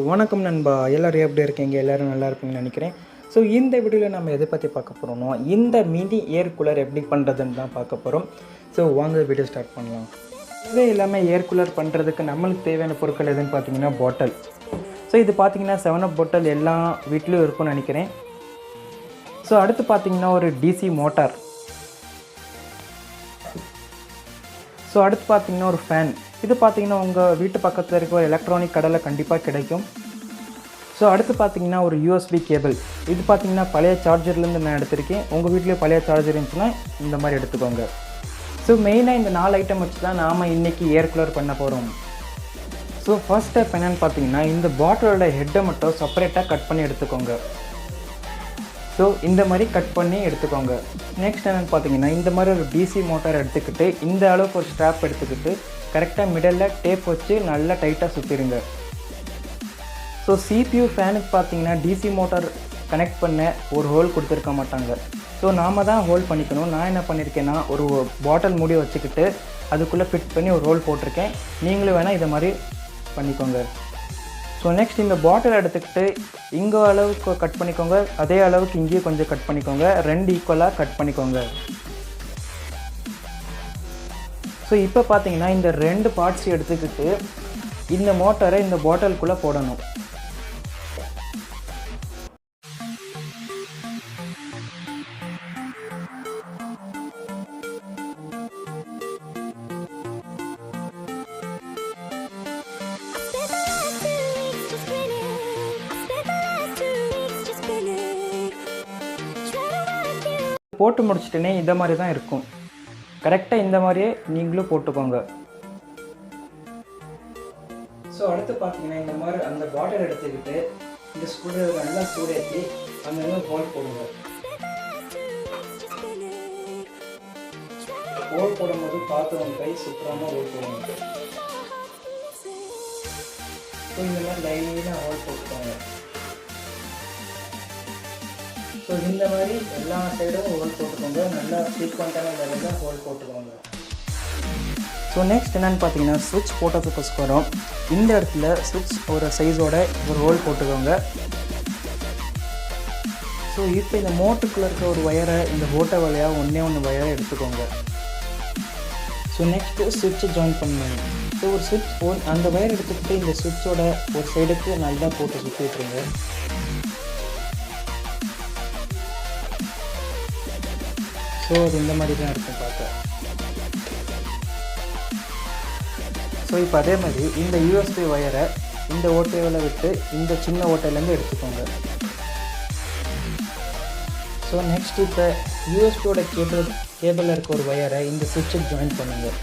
வணக்கம் நண்பா, எல்லோரும் எப்படி இருக்கீங்க? எல்லோரும் நல்லா இருப்பீங்கன்னு நினைக்கிறேன். ஸோ இந்த வீடியோவில் நம்ம எதை பற்றி பார்க்க போகிறோம்னா, இந்த மினி ஏர் கூலர் எப்படி பண்ணுறதுன்னு தான் பார்க்க போகிறோம். ஸோ வாங்க வீடியோ ஸ்டார்ட் பண்ணலாம். இதே இல்லாமல் ஏர் கூலர் பண்ணுறதுக்கு நம்மளுக்கு தேவையான பொருட்கள் எதுன்னு பார்த்தீங்கன்னா பாட்டில். ஸோ இது பார்த்தீங்கன்னா 7up பாட்டில் எல்லா வீட்லேயும் இருக்கும்னு நினைக்கிறேன். ஸோ அடுத்து பார்த்தீங்கன்னா ஒரு டிசி மோட்டார். ஸோ அடுத்து பார்த்தீங்கன்னா ஒரு ஃபேன். இது பார்த்தீங்கன்னா உங்கள் வீட்டு பக்கத்தில் இருக்க ஒரு எலக்ட்ரானிக் கடையில் கண்டிப்பாக கிடைக்கும். ஸோ அடுத்து பார்த்தீங்கன்னா ஒரு யூஎஸ்பி கேபிள். இது பார்த்தீங்கன்னா பழைய சார்ஜர்லேருந்து நான் எடுத்திருக்கேன். உங்கள் வீட்டிலே பழைய சார்ஜர் இருந்துச்சுன்னா இந்த மாதிரி எடுத்துக்கோங்க. ஸோ மெயினாக இந்த 4 ஐட்டம் வச்சு தான் நாம் இன்றைக்கி ஏர் கூலர் பண்ண போகிறோம். ஸோ ஃபர்ஸ்ட் ஸ்டெப் என்னென்னு பார்த்தீங்கன்னா, இந்த பாட்டிலோட ஹெட்டை மட்டும் செப்பரேட்டாக கட் பண்ணி எடுத்துக்கோங்க. ஸோ இந்த மாதிரி கட் பண்ணி எடுத்துக்கோங்க. நெக்ஸ்ட் என்னென்னு பார்த்தீங்கன்னா, இந்த மாதிரி ஒரு டிசி மோட்டார் எடுத்துக்கிட்டு இந்த அளவுக்கு ஒரு ஸ்ட்ராப் எடுத்துக்கிட்டு கரெக்டாக மிடில் டேப் வச்சு நல்லா டைட்டாக சுற்றிடுங்க. ஸோ CPU ஃபேனுக்கு பார்த்தீங்கன்னா டிசி மோட்டார் கனெக்ட் பண்ண ஒரு ஹோல் கொடுத்துருக்க மாட்டாங்க. ஸோ நாம் தான் ஹோல் பண்ணிக்கணும். நான் என்ன பண்ணியிருக்கேன்னா, ஒரு பாட்டில் மூடி வச்சுக்கிட்டு அதுக்குள்ளே ஃபிட் பண்ணி ஒரு ஹோல் போட்டிருக்கேன். நீங்களும் வேணால் இதை மாதிரி பண்ணிக்கோங்க. ஸோ நெக்ஸ்ட் இந்த பாட்டில் எடுத்துக்கிட்டு இங்கே அளவுக்கு கட் பண்ணிக்கோங்க, அதே அளவுக்கு இங்கேயும் கொஞ்சம் கட் பண்ணிக்கோங்க, 2 ஈக்குவலாக கட் பண்ணிக்கோங்க. ஸோ இப்போ பார்த்தீங்கன்னா இந்த 2 பார்ட்ஸ் எடுத்துக்கிட்டு இந்த மோட்டரை இந்த பாட்டிலுக்குள்ளே போடணும். போட்டு முடிச்சிட்டேனே இந்த மாதிரி தான் இருக்கும். கரெக்டாக இந்த மாதிரியே நீங்களும் போட்டுக்கோங்க. ஸோ அடுத்து பார்த்தீங்கன்னா இந்த மாதிரி அந்த பாட்டில் எடுத்துக்கிட்டு இந்த ஸ்க்ரூ நல்லா சூடேற்றி அங்கங்கே ஹோல் போடுங்க. ஹோல் போடும்போது பார்த்து உங்கள் கை சுற்றாமல் ஹோல் போடுங்க. ஸோ இந்த மாதிரி லைனாக ஹோல் போட்டுக்கோங்க. ஸோ இந்த மாதிரி எல்லா சைடும் ஹோல் போட்டுக்கோங்க. நல்லா சீக்வெண்ட்டான லெவலில் ஹோல் போட்டுக்கோங்க. ஸோ நெக்ஸ்ட் என்னென்னு பார்த்தீங்கன்னா, சுவிட்ச் போட்டதுக்கோஸ்கரம் இந்த இடத்துல சுவிட்ச் ஒரு சைஸோட ஒரு ஹோல் போட்டுக்கோங்க. ஸோ இப்போ இந்த மோட்டருக்குள்ளே இருக்க ஒரு வயரை இந்த ஓட்டை வழியாக ஒன்று வயரை எடுத்துக்கோங்க. ஸோ நெக்ஸ்ட்டு சுவிட்சை ஜாயின் பண்ணுங்க. ஸோ ஒரு சுவிட்ச் அந்த வயர் எடுத்துக்கிட்டு இந்த சுவிட்சோட ஒரு சைடுக்கு நல்லா போட்டு சுற்றி விட்டுருங்க. ஸோ அது இந்த மாதிரி தான் இருக்கும் பார்க்க. ஸோ இப்போ அதே மாதிரி இந்த யூஎஸ்பி ஒயரை இந்த ஓட்டையில் விட்டு இந்த சின்ன ஓட்டையிலேருந்து எடுத்துக்கோங்க. ஸோ நெக்ஸ்ட் இப்போ யூஎஸ்பியோட கேபிளில் இருக்க ஒரு ஒயரை இந்த சுவிட்சுக்கு ஜாயின் பண்ணுங்கள்.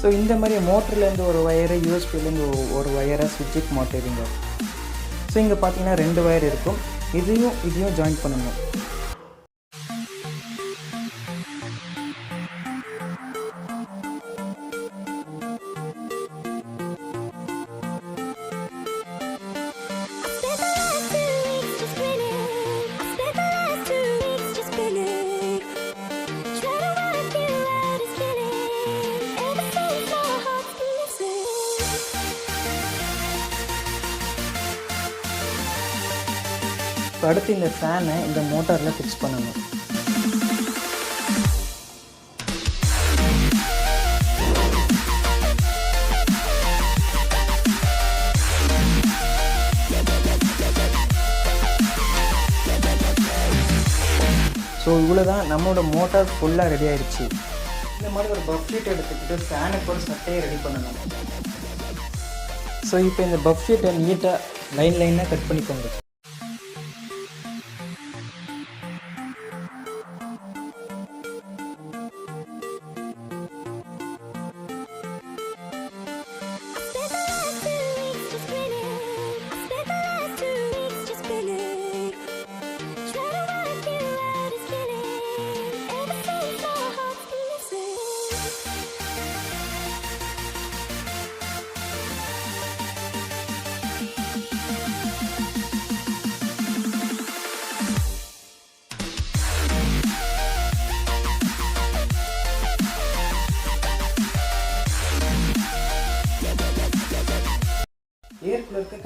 ஸோ இந்த மாதிரி மோட்டர்லேருந்து ஒரு வயரை யூஎஸ்பிலேருந்து ஒரு வயரை சுவிட்சுக்கு மாட்டிடுங்க. ஸோ இங்கே பார்த்தீங்கன்னா 2 வயர் இருக்கும். இதையும் ஜாயின் பண்ணணும். அடுத்து இந்த ஃபேனை இந்த மோட்டாரில் ஃபிக்ஸ் பண்ணணும். ஸோ இவ்வளோ தான் நம்மளோட மோட்டார் ஃபுல்லாக ரெடி ஆகிடுச்சு. இந்த மாதிரி ஒரு பஃப் ஷீட் எடுத்துக்கிட்டு ஃபேனுக்கு ஒரு சட்டையை ரெடி பண்ணணும். ஸோ இப்போ இந்த பஃப் ஷீட்டை நீட்டாக லைனாக கட் பண்ணிக்கோங்க.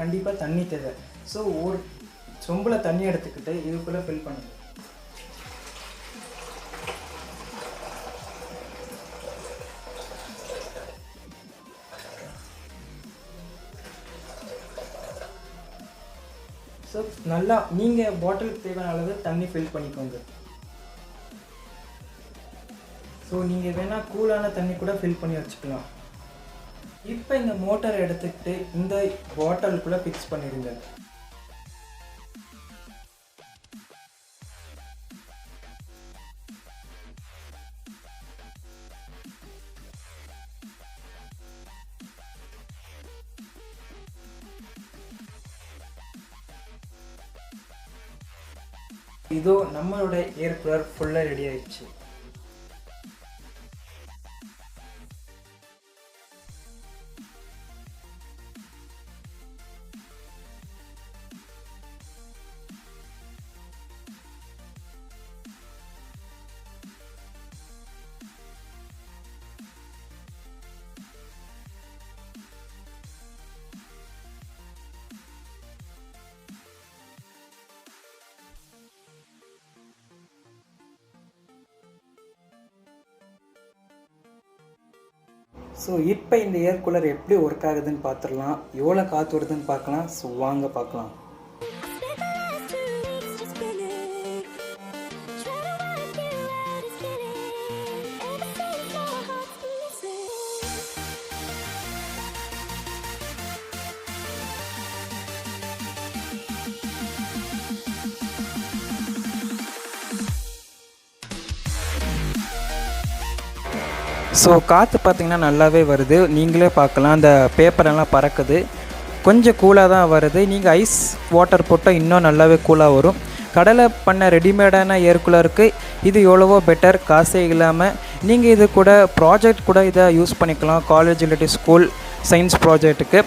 கண்டிப்பாக தண்ணி தேவை. ஸோ ஒரு சொம்பில் தண்ணி எடுத்துக்கிட்டு இதுக்குள்ளே ஃபில் பண்ணுங்க. ஸோ நல்லா நீங்கள் பாட்டிலுக்கு தேவையான அளவு தண்ணி ஃபில் பண்ணிக்கோங்க. ஸோ நீங்கள் வேணால் கூலான தண்ணி கூட ஃபில் பண்ணி வச்சுக்கலாம். இப்போ இந்த மோட்டரை எடுத்துக்கிட்டு இந்த பாட்டிலுக்குள்ளே ஃபிக்ஸ் பண்ணிடுங்க. இதோ நம்மளோட ஏர் கூலர் ஃபுல்லாக ரெடி ஆயிடுச்சு. ஸோ இப்போ இந்த ஏர் கூலர் எப்படி ஒர்க் ஆகுதுன்னு பார்த்துடலாம், எவ்வளோ காற்று வருதுன்னு பார்க்கலாம். ஸோ வாங்க பார்க்கலாம். ஸோ காற்று பார்த்திங்கன்னா நல்லாவே வருது, நீங்களே பார்க்கலாம். அந்த பேப்பரெல்லாம் பறக்குது, கொஞ்சம் கூலாக தான் வருது. நீங்கள் ஐஸ் வாட்டர் போட்டால் இன்னும் நல்லாவே கூலாக வரும். கடலை பண்ண ரெடிமேடான ஏர் கூலருக்கு இது எவ்வளவோ பெட்டர். காசே இல்லாமல் நீங்கள் இது கூட ப்ராஜெக்ட் கூட இதை யூஸ் பண்ணிக்கலாம், காலேஜ் இல்லாட்டி ஸ்கூல் சயின்ஸ் ப்ராஜெக்ட்டுக்கு.